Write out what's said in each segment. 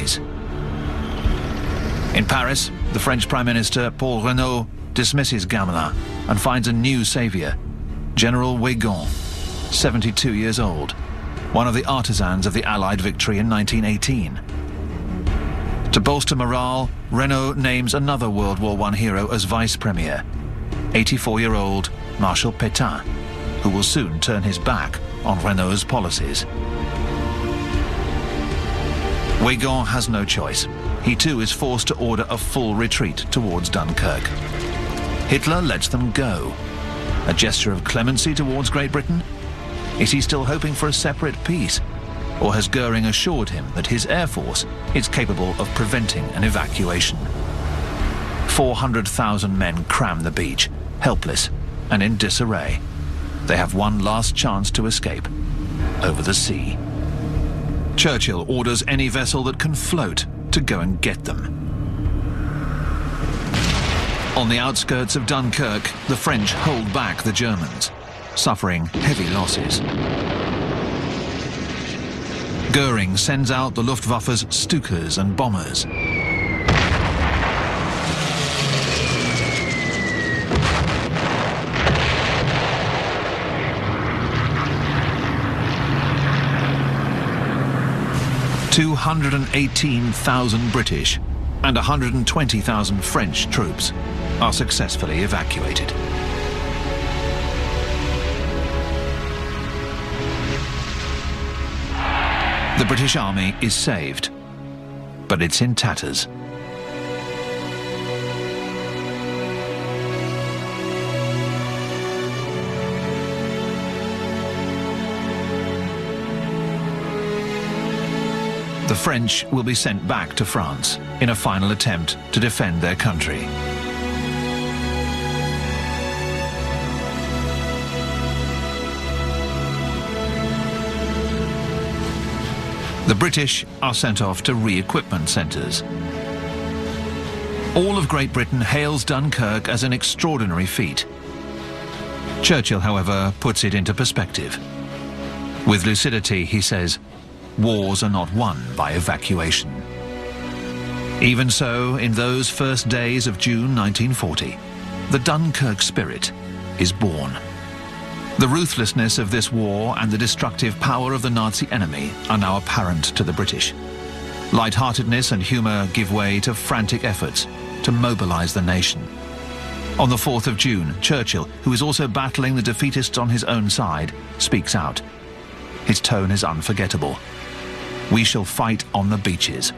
enemies. In Paris, the French Prime Minister Paul Reynaud dismisses Gamelin and finds a new saviour, General Weygand, 72 years old, one of the artisans of the Allied victory in 1918. To bolster morale, Reynaud names another World War I hero as vice premier, 84-year-old Marshal Pétain, who will soon turn his back on Reynaud's policies. Weygand has no choice. He too is forced to order a full retreat towards Dunkirk. Hitler lets them go. A gesture of clemency towards Great Britain? Is he still hoping for a separate peace? Or has Goering assured him that his air force is capable of preventing an evacuation? 400,000 men cram the beach, helpless and in disarray. They have one last chance to escape, over the sea. Churchill orders any vessel that can float to go and get them. On the outskirts of Dunkirk, the French hold back the Germans, suffering heavy losses. Goering sends out the Luftwaffe's Stukas and bombers. "218,000 British and 120,000 French troops are successfully evacuated. The British Army is saved, but it's in tatters. The French will be sent back to France in a final attempt to defend their country. The British are sent off to re-equipment centres. All of Great Britain hails Dunkirk as an extraordinary feat. Churchill, however, puts it into perspective. With lucidity, he says, "Wars are not won by evacuation." Even so, in those first days of June 1940, the Dunkirk spirit is born. The ruthlessness of this war and the destructive power of the Nazi enemy are now apparent to the British. Lightheartedness and humour give way to frantic efforts to mobilise the nation. On the 4th of June, Churchill, who is also battling the defeatists on his own side, speaks out. His tone is unforgettable. "We shall fight on the beaches,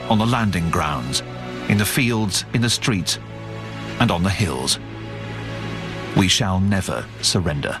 on the landing grounds, in the fields, in the streets, and on the hills. We shall never surrender."